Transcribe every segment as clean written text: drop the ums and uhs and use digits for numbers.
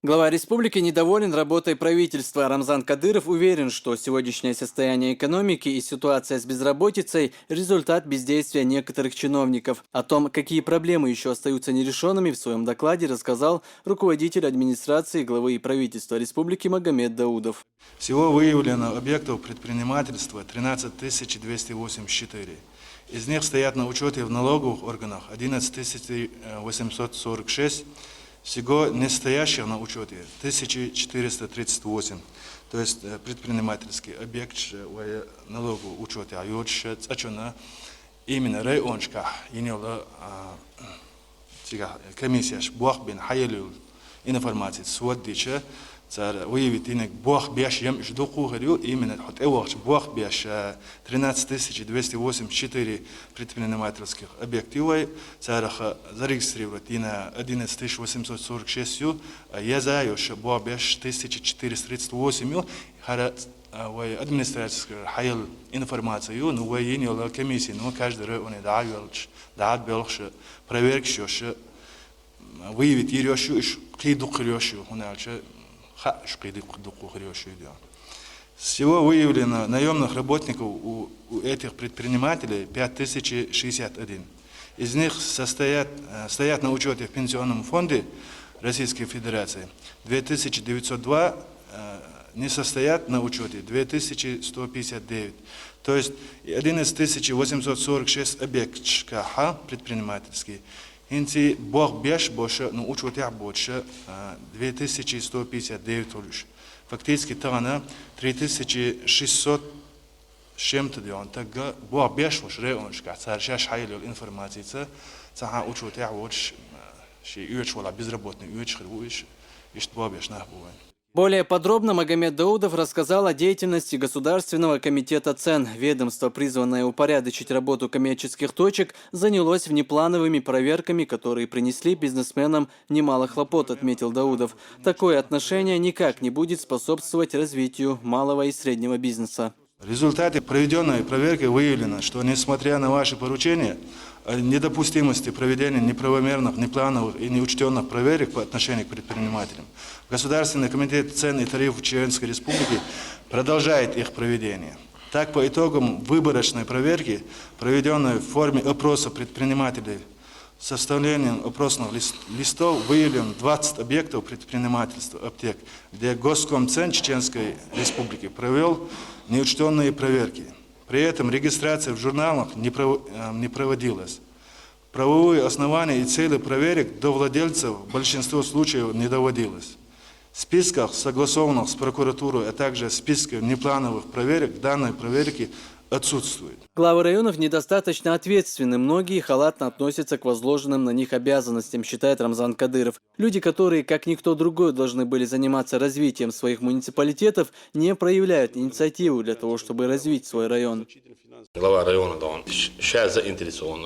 Глава республики недоволен работой правительства. Рамзан Кадыров уверен, что сегодняшнее состояние экономики и ситуация с безработицей – результат бездействия некоторых чиновников. О том, какие проблемы еще остаются нерешенными, в своем докладе рассказал руководитель администрации главы правительства республики Магомед Даудов. Всего выявлено объектов предпринимательства 13 284. Из них стоят на учете в налоговых органах 11 846. Всего не стоящих на учете 1438, то есть предпринимательский объект в налоговом учете, а именно районшка иняла комиссия буах бен хайелю информации своддича цар выявить инек буах бяш ям ждуку говорю именно хот эвах буах бяш 13 284 предпринимательских объектов цараха зарегистрировать на 11 846 я знаю что буах бяш 1438 хара администрация хайел информацию но военная комиссия но каждый район дает белш проверки что выявить ирёшу қидуқ ирёшу хунача Всего выявлено наемных работников у этих предпринимателей 5061. Из них стоят на учете в Пенсионном фонде Российской Федерации 2902, не состоят на учете 2159. То есть 11 846 объектов предпринимательские. Инти бог беш больше, но учете больше 2159 лишь. Фактически тогда 3600 чем-то делан. Тогда бог беш больше районш, как царщаш хайли информации, цаха учете больше, что уечвала безработный уечхруиш, и что бог беш нахбуй. Более подробно Магомед Даудов рассказал о деятельности Государственного комитета цен. Ведомство, призванное упорядочить работу коммерческих точек, занялось внеплановыми проверками, которые принесли бизнесменам немало хлопот, отметил Даудов. Такое отношение никак не будет способствовать развитию малого и среднего бизнеса. В результате проведенной проверки выявлено, что несмотря на ваши поручения, о недопустимости проведения неправомерных, неплановых и неучтенных проверок по отношению к предпринимателям, Государственный комитет цен и тарифов Чеченской Республики продолжает их проведение. Так, по итогам выборочной проверки, проведенной в форме опроса предпринимателей, составлением опросных листов выявлено 20 объектов предпринимательства аптек, где Госкомцен Чеченской Республики провел неучтенные проверки. При этом регистрация в журналах не проводилась. Правовые основания и цели проверок до владельцев в большинстве случаев не доводилось. В списках, согласованных с прокуратурой, а также в списках неплановых проверок, данной проверки отсутствует. Главы районов недостаточно ответственны. Многие халатно относятся к возложенным на них обязанностям, считает Рамзан Кадыров. Люди, которые, как никто другой, должны были заниматься развитием своих муниципалитетов, не проявляют инициативу для того, чтобы развить свой район. Глава района, да, он сейчас заинтересован,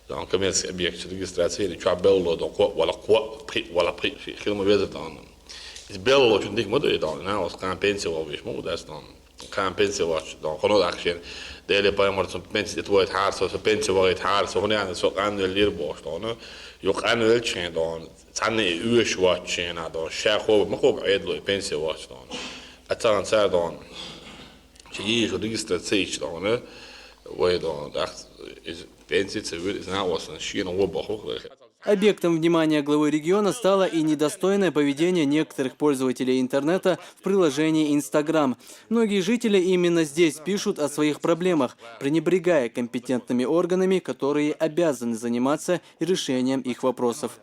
да, коммерческий объект регистрации, или что белло, да, вала при хилма везет, да. Is bello dat je niet moet doen, nou als kan pensioen wel weer moet, dat is dan kan pensioen wat dan gewoon actie. De hele paar maar zo'n pensioen het wordt hard, zo'n pensioen wordt hard, zo gewoon aan zo aan de leerboos dan. Je ook aan wil zijn dan, het zijn niet uur zwart zijn dan, schijf over, maar ook edel pensioen wordt dan. Het zijn zij dan, je hier zo registratie dan, hè, waar je dan dacht is pensioen ze wil is nou was een schijn opbouw. Объектом внимания главы региона стало и недостойное поведение некоторых пользователей интернета в приложении Instagram. Многие жители именно здесь пишут о своих проблемах, пренебрегая компетентными органами, которые обязаны заниматься решением их вопросов.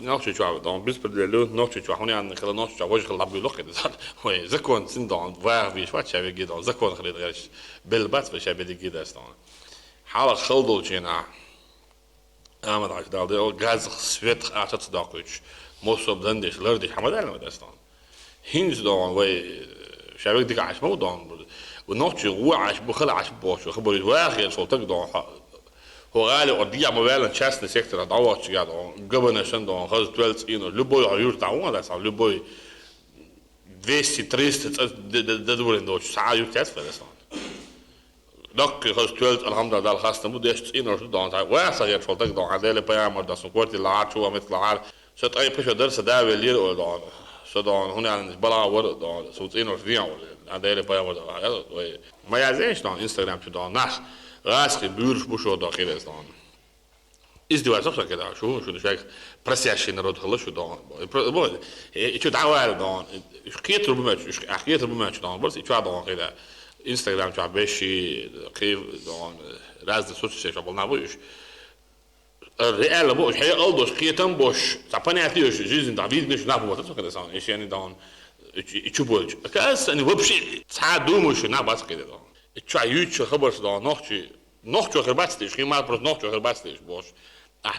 Nog dan bespedelen nog gewoon aan de nog was gelabulok dat hoe zakon zijn dan waar wie wat jij weet dan zakon geleden is belbat wat jij weet ik dat staan haal schuldeltje na maar dat de gas swet gaat het dag dus most op dan is lerde hamadal dat staan hins dan wij jij weet ik als moet dan ونوتش وعش بخلع عش بوش خبر الواقع صوتك dan هو غالي قضية موبايل تشاستن سيكتور دعوة شجع دون قبل نشان دون خلاص 12 إنه لبوي عيور دعوة ده صار لبوي 200 300 ده دول إنه ساعة يور تأسف ده صار Dock has 12 alhamdulillah khastam budest in or don't I wa sagir foltak don adele payamar das kwarti laat شو مثل laat so tay pesho der sa da velir o don so don hon an bala word don so in or vian adele payamar da ma ja zeis don Instagram to don nas raski buurs busho do khiles don is du also كده شو شايف برسياشين رود خلص شو دون بو شو دعوه دون حكيت ربما دون بس شو دون كده Instagram شو بشي كيف دون راز السوشيال شو بقولنا بوش الريال بوش هي ألدوش كيتم بوش تعبني أتيوش جيزين دافيد مش نابو بس كده سان إيش يعني دون شو بوش كأس أنا وبشي تعدو مش نابس كده دون شو عيوش خبر دون نخشو خرباتستيش كي ما برز نخشو خرباتستيش بوش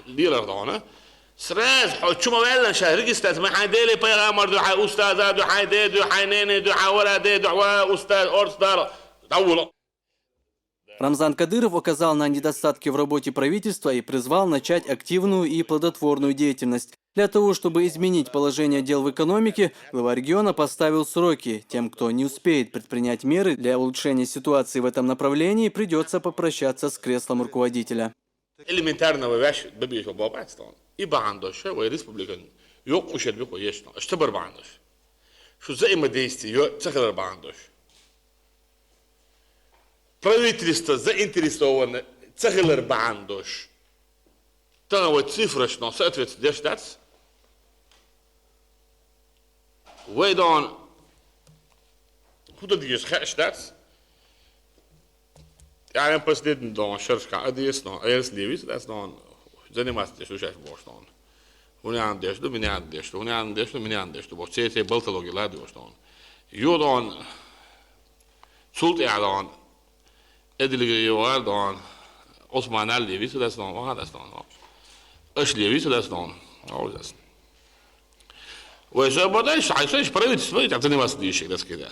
ليرة دونه سراز شو ولا شهر استاذ ما حدالي بيغامر دو حي استاذ دو حي دي دو حي نيني دو حي ولا دي دو استاذ орстар طول. Рамзан Кадыров указал на недостатки в работе правительства и призвал начать активную и плодотворную деятельность. Для того, чтобы изменить положение дел в экономике, глава региона поставил сроки. Тем, кто не успеет предпринять меры для улучшения ситуации в этом направлении, придется попрощаться с креслом руководителя. Элементарного вещь бабиш бабатстон. И бандош, и республикан. Yok ushel bi qoyeshno. Ishtabar bandosh. Shu zay ma действий, yo цахар бандош. Правительство заинтересовано цахар бандош. Та вот цифра, что соответствует штатс. Way down. Куда движешь штатс? Ja, en president dan Scherska, die is dan eerst Lewis, dat is dan заниматься что сейчас больше dan. Hun aan des, do min aan des, hun aan des, do min aan des, do wordt CC baltologi laat dus dan. Jo dan zult dan edelige jaar dan Osman al Lewis, dat is dan, wat dat is dan. Als Lewis, dat is dan, dat is. وإذا بدأش عايش правительство, это заниматься дичь, das كده.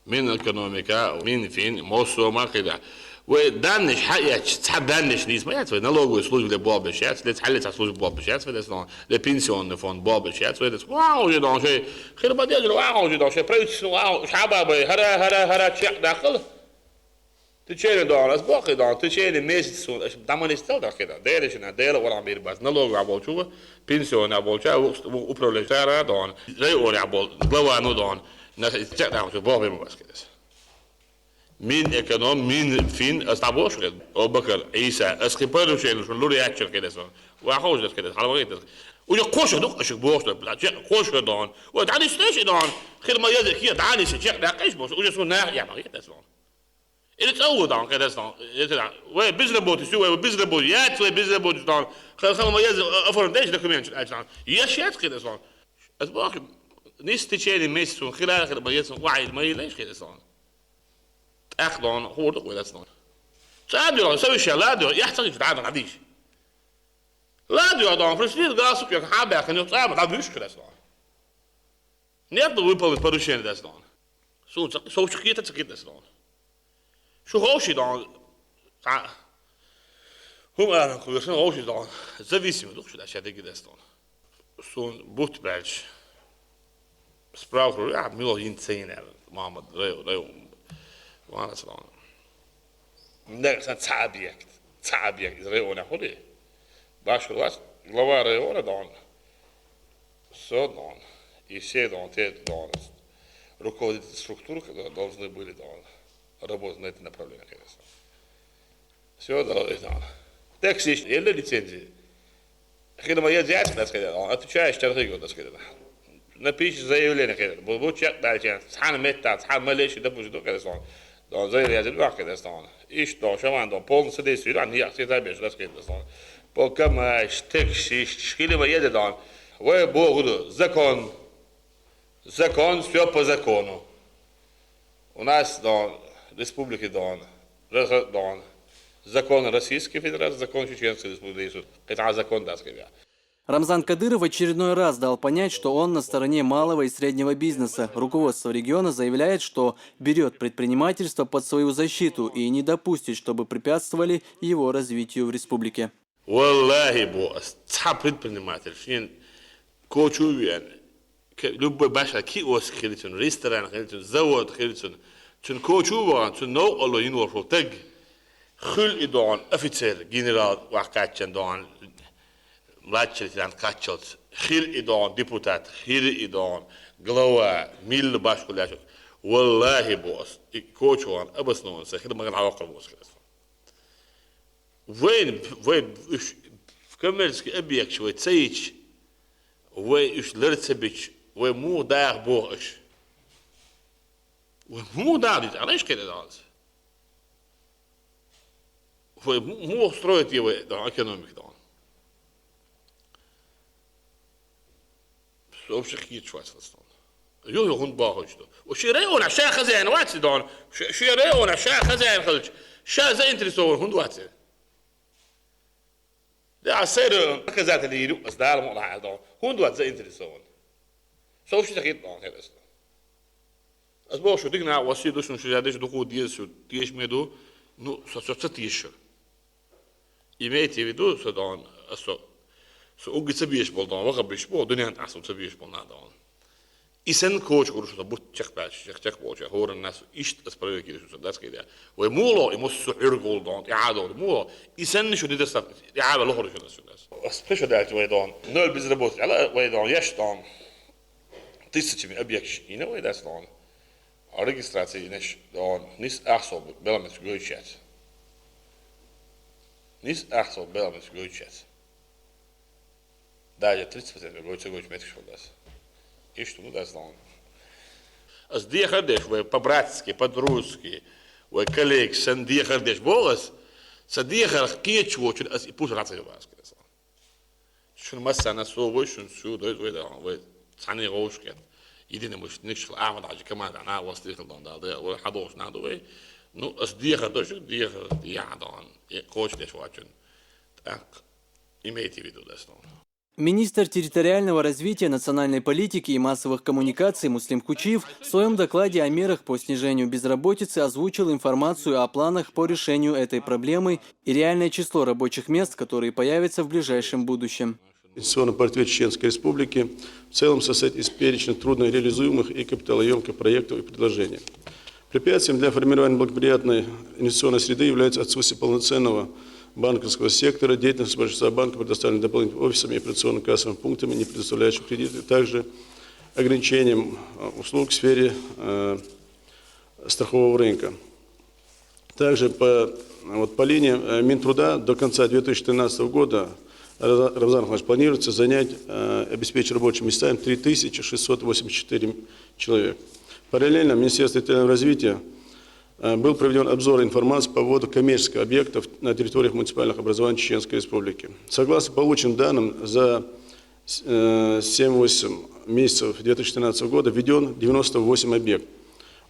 من экономика, من فين, موسوما كده. ودانش حقيقة تحب دانش نيس ما يعرف نلوجو سلوج لبابشات لتحلت على سلوج بابشات فده لبنسيون فون بابشات فده واو جدا شيء خير بدي أجر واو جدا شيء بريتش واو شعبا هرا شيء داخل تشيل دون أسبوع دون تشيل ميز سون دامن يستل ده كده دايرش إن داير ولا عمير بس نلوجو عبول شو بنسيون عبول شو وبروليتارا دون ريوري عبول غلوانو دون ناس تشجع شو بابي ما بس كده من اكونوم من فين استعبوش كده او بكر عيسى اسكيبرو شيء شو لوري اكشر كده سو واخوج كده على وقت ويقوش دوق اشك بوش بلا قوش دون ودعني ستيش دون خير ما يدك هي دعني شيخ داقيش بوش وجسو ناه يا ما كده سو اللي تسوي دون كده سو وي بزنس بوت سو بزنس بوت يا تو بزنس بوت دون خير ما يد افرندش دوكيمنت اجان يا شيت كده سو اسبوع نستشيل ميسو خلال ما يسو وعي ما ليش كده سو أخذون هو ده ولا سنون. سأبدو سوي شيء لا دو يحتاج يتعامل عاديش. لا دو دون فرسليد قاسك يا حابة كان يتعامل عاديش كده سنون. نيابد ويبل بريشين ده سنون. سو شكيت تسكيت سنون. شو هوشي دون. هم أنا كل شيء هوشي دون. زفيسيم دوش ده شيء كده سنون. سون بوت بالش. سبراوكر يا ميلو ينتين محمد ريو وانا سلام نعم تعبيك ريونا خلي باش الواس لوا ريونا دون سو دون и дон те дон руководители структур должны были дон работать на это направление конечно все да так здесь или лицензии когда моя дядя так сказать отвечаешь торгую так сказать напишешь заявление конечно будет чек дальше схана мета схана малейш да будет конечно دون زي رياض الواقع دستان إيش دون شو عنده بول سديس فيلان هي أكثر تابع شو دست دستان بول كم اشتكش شكله ما يدان وبوغد закон все по закону у нас дон республики дон закон Российской Федерации закон Чеченской Республики это закон датский. Рамзан Кадыров в очередной раз дал понять, что он на стороне малого и среднего бизнеса. Руководство региона заявляет, что берет предпринимательство под свою защиту и не допустит, чтобы препятствовали его развитию в республике. Валлахи босс, предприниматель, любой башка, киоск, ресторан, завод, Toen coach toen nou al in oor teg. Gul idon officer general wakatchen don. Mladший dan kachelt. Gil idon deputat. Gil idon glowa mil bashkulasho. Wallahi boss. Coach abas non se khidma gan awaqal boss. وين كملت أبيك شوي تسيج ويش لرتبش ومو داغ بوغش ومو داغ علاش كده داز ومو строить его экономик да вообще хит швайцарстан يو هون باهوش ده وشيريون عشان خزان واتس دون شيريون عشان خزان خلج شا زي انت سو هون واتس ده عصير كذات اللي يدو بس ده الموضوع هذا هون دوات زي انت سوون سو شي تخيط نون هذا as bo što digna wasi došlo što ja do kod jesu tiješ medu no sa tiješ imejte vidu sa don so ugice biješ bol don vaga biješ bol dunyan asu se biješ bol na don i sen coach guru što but check patch check watch horen nas ist as prøve ki så das kida و mulo i mos so urgol don ja do mulo i sen što det sa ja ba lohor što das special dat we don nul bizrebot ala we don yes don tisući mi objekt i ne we das don a registracije neš don nis aso belamet gojchat nis aso belamet gojchat daje 30% gojchat met das и что мы даем. As diegerdеш, we по-братски, по-дружески, we коллег, сан diegerdеш болас, са diegerd kietschwotchen as i pus ratse gewaske. Schon massa na so wo schon so do we tsani roshket. Idine mus niks avond als je kemand aan was tegen dan daar we hados na do we. Nu as diegerdеш, diegerd ja dan. Coach des watchen. Так имейте в виду das dan. Министр территориального развития, национальной политики и массовых коммуникаций Муслим Кучиев в своем докладе о мерах по снижению безработицы озвучил информацию о планах по решению этой проблемы и реальное число рабочих мест, которые появятся в ближайшем будущем. Инвестиционный портрет Чеченской Республики в целом состоит из перечня трудно реализуемых и капиталоемких проектов и предложений. Препятствием для формирования благоприятной инвестиционной среды является отсутствие полноценного банковского сектора, деятельность большинства банков предоставлена дополнительными офисами и операционно-кассовыми пунктами, не предоставляющими кредиты, также ограничением услуг в сфере страхового рынка. Также по линии Минтруда до конца 2013 года Рамзан Ахмадович планируется занять, обеспечить рабочими местами 3684 человека. Параллельно Министерство территориального развития был проведен обзор информации по вводу коммерческих объектов на территориях муниципальных образований Чеченской Республики. Согласно полученным данным, за 7-8 месяцев 2013 года введен 98 объектов.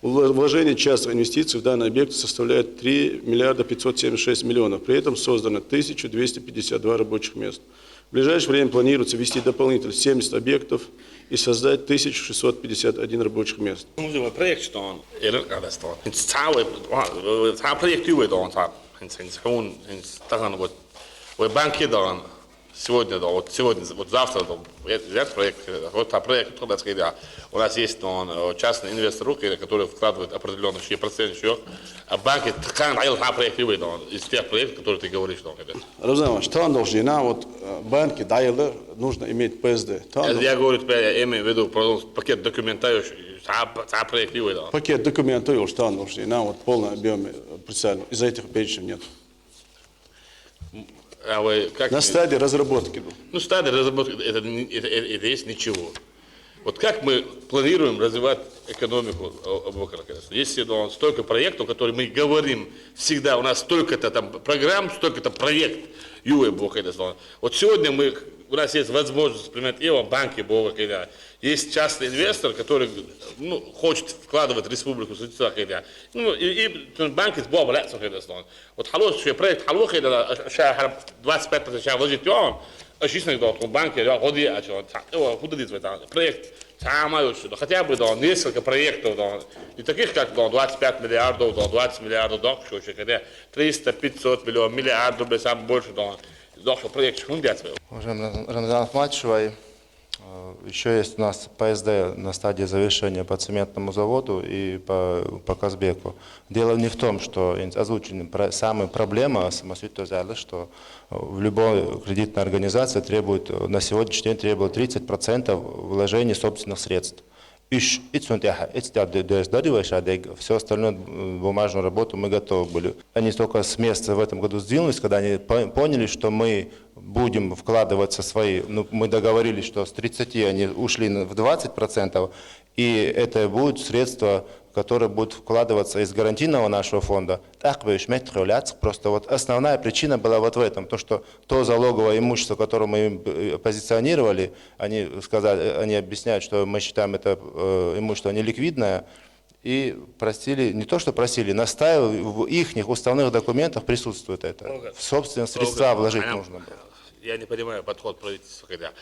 Вложение частных инвестиций в данные объекты составляет 3 миллиарда 576 миллионов. При этом создано 1252 рабочих мест. В ближайшее время планируется ввести дополнительно 70 объектов и создать 1651 рабочих мест. Проект staan eerder dat staan. Het project die we doen, het gewoon het wordt we banken dan сегодня вот завтра взять проект вот проект туда сказать у нас есть частный инвестор который вкладывает определенный процент еще а банки ткан даёт проект и из тех проектов которые ты говоришь Рамзан, что он должен вот банки даёт нужно иметь ПСД. Я говорю тебе имею в виду пакет документов проект и пакет документов что он должен вот полный объем представлен из этих перечней нет. На стадии разработки. Ну, стадия разработки это есть ничего. Вот как мы планируем развивать экономику Абу-Бакр? Есть столько проектов, которые мы говорим всегда, у нас столько-то там программ, столько-то проект. Вот сегодня у нас есть возможность применять его банки, есть частный инвестор, который хочет вкладывать в республику. И банки с Бога لا вот خلاص شو проект حلوة كده شهر 25 شهر وجدت يوم أشياء نقدر банки هودي عشان هو دي проект تعمل شو хотя бы несколько проектов не таких как 25 миллиардов 20 миллиардов что كده 300-500 миллиардов без сам больше проект что он делает. Уважаемый Рамзан Ахмадович, Еще есть у нас ПСД на стадии завершения по цементному заводу и по Казбеку. Дело не в том, что озвучена самая проблема, что в любой кредитной организации на сегодняшний день требует 30% вложений собственных средств. Все остальную бумажную работу мы готовы были. Они только с места в этом году сдвинулись, когда они поняли, что мы будем вкладываться свои, мы договорились, что с 30 они ушли в 20%, и это будут средства, которые будут вкладываться из гарантийного нашего фонда. Просто вот основная причина была вот в этом, то, что то залоговое имущество, которое мы им позиционировали, они объясняют, что мы считаем это имущество неликвидное, и просили, не то что просили, настаивали, в их уставных документах присутствует это. В собственные средства вложить нужно было. Я не понимаю подход правительства, когда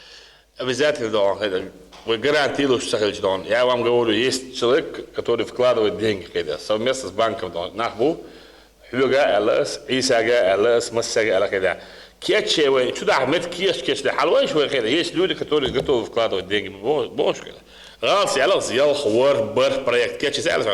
обязательно, вы гарантируете, что я вам говорю, есть человек, который вкладывает деньги совместно с банком, нахбу, Хюга ЛС, Исага ЛС, Массага ЛС, Кетчевый, чудо, Ахмед Кеш, Халвай, есть люди, которые готовы вкладывать деньги, больше. Раз, я сделал хвор, бар, проект, Кетчес ЛС,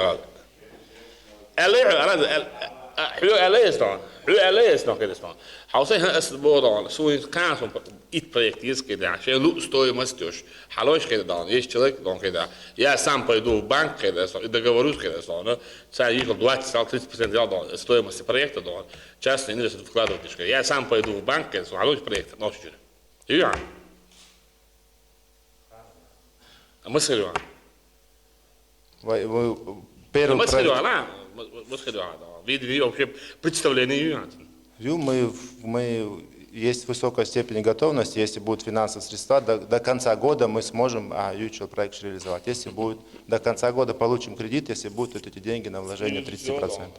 حوصي هنا اسبوع سوي كانسون إيد проект есть كده عشان لو стоимостёж حلوش كده دان есть человек дон كده я сам пойду в банк كده и договорюсь كده но царь их 20-30% дал стоимости проекта дон часто не нужно вкладывать я сам пойду в банк كده حلوش проект ночью и я мыслю видели вообще представление есть высокая степень готовности, если будут финансовые средства, до конца года мы сможем проект реализовать. Если будет до конца года получим кредит, если будут эти деньги на вложение 30%.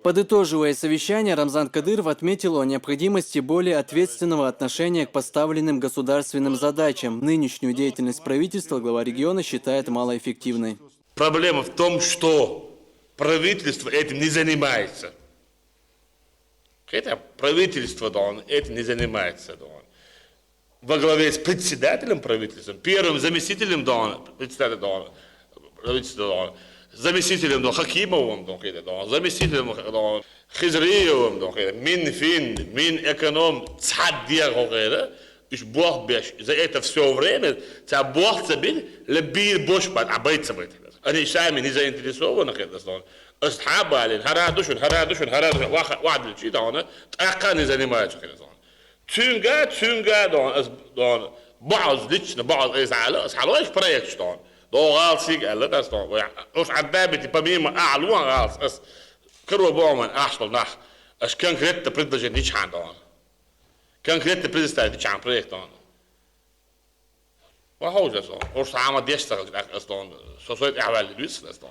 Подытоживая совещание, Рамзан Кадыров отметил о необходимости более ответственного отношения к поставленным государственным задачам. Нынешнюю деятельность правительства глава региона считает малоэффективной. Проблема в том, что правительство этим не занимается. Это правительство этим не занимается. Во главе с председателем правительства, первым заместителем председателя правительства, заместителем Хакимовым, заместителем Хизриевым, Минфин, Минэконом, Цаддия, и Бог беш. За это все время Бог забил, лебир бош под абайцем. Они сами не заинтересованы в этом. Асхабали, харадушун, واحد الشيء ده أنا не занимаются этим. Цюнга, بعض ليش بعض إزعاله، إزعالوش проект что. غالسيك قال ده استون. وش عدابتي بميم أعلوان غالس. أس كرو بومن أحصل نخ. أش كان كريت بريدجن ديش عندهم. كان كريت بريدجن ديش عن проект он. وهو جالسون. وش عمل يشتغل استون. سوسيت أعمال لويس استون.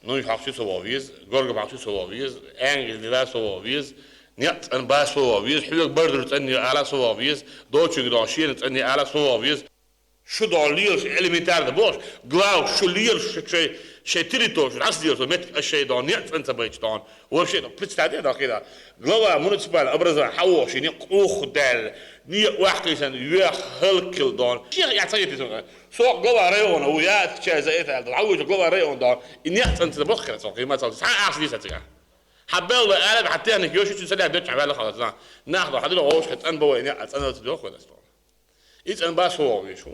Nu har vi så vis, Gorga har så vis, Engel det så vis, Njet en bas så vis, Hug Burders en alla så vis, Deutsche Granchen en alla så vis. Что доллар элементарно бош, глав шулир شيء تريتوش عصير ومت الشيء ده نيت أنت بيجتون وشيء بتستعدي ده كده глава مونسيبال أبرزها حوش نيق دال نيق واحد يسن يخلق دون شيء يعطيه تسمع سوق глава ريون ويا شيء زي ده عوج глава ريون ده نيت أنت بخير سوق ما صار ساعة عشرين ساعة حبل أنا حتى أنا كيوش تسلي بدش عبالة خلاص ناخذ حد له عوش كتن بوي نيت أنا تدوخ ولا استون إذا أنا بس هو ويشو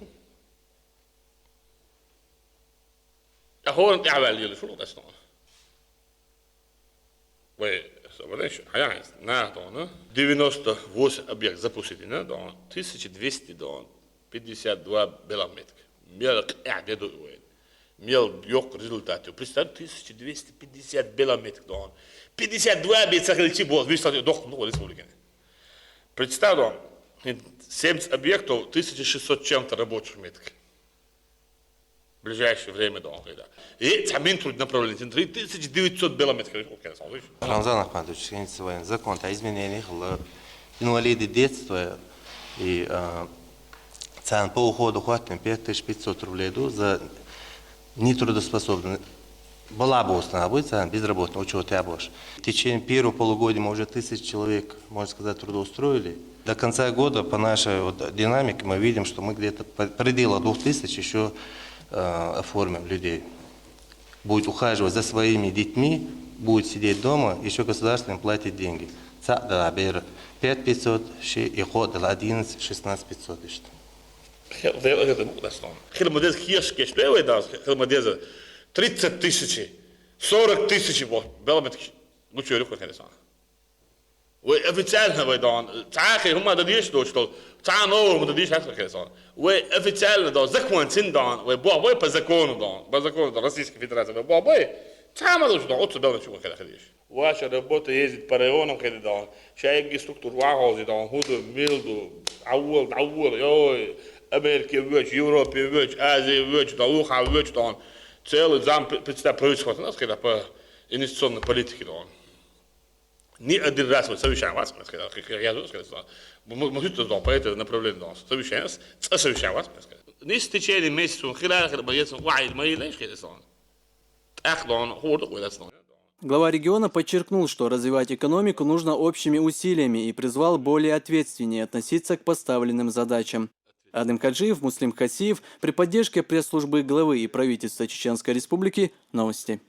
هو انت عمل لي شو قصته وي соболеешь حياة ناخذ 98 объект запустили да 1252 белометр мел قاعد دوين мел يوق результаты представь 1250 белометр да 52 бицахльчи был вы что дох ну республики представь 70 объектов 1600 чем-то рабочих метров в ближайшее время да. И самим труд направлен 3900 километров. Рамзан Ахмадович, закон о изменениях инвалиды детства и цен по уходу хватит 5500 рублей за нетрудоспособных Была бы установиться безработный, учетябош. В течение первого полугодия мы уже 1000 человек, можно сказать, трудоустроили. До конца года по нашей динамике мы видим, что мы где-то пределы 2000 еще оформим людей. Будет ухаживать за своими детьми, будет сидеть дома, еще государство им платит деньги. 5500, и ход 11, 16500. Это мудрость. Хилма дез хиршки, что это? Хилма дез 30 тысяч, 40 тысяч вот. Беломет лучше руку конечно. Вы официально вы дан. Цахи хума да диш до что. Цано мы да диш хас конечно. Вы официально да закон циндан. Вы бой по закону дан. По закону Российской Федерации. Вы бой. Цама да что. Отсюда да чего когда ходишь. Ваша работа ездит по районам когда дан. Шайги структур вахози дан. Худу милду. Аул. Ой. Америке вёч, Европе вёч, Азии вёч, да Уха вёч, да целый зам представляет правительство, у нас когда по инвестиционной политике, да ни один раз мы совещаем вас, когда я сказал, мы тут да по этому направлению, да совещаем вас, не с течение месяца, когда боец, вай, мои лишь когда так да он ходит куда-то. Глава региона подчеркнул, что развивать экономику нужно общими усилиями и призвал более ответственнее относиться к поставленным задачам. Адем Хаджиев, Муслим Хасиев, при поддержке пресс-службы главы и правительства Чеченской Республики, новости.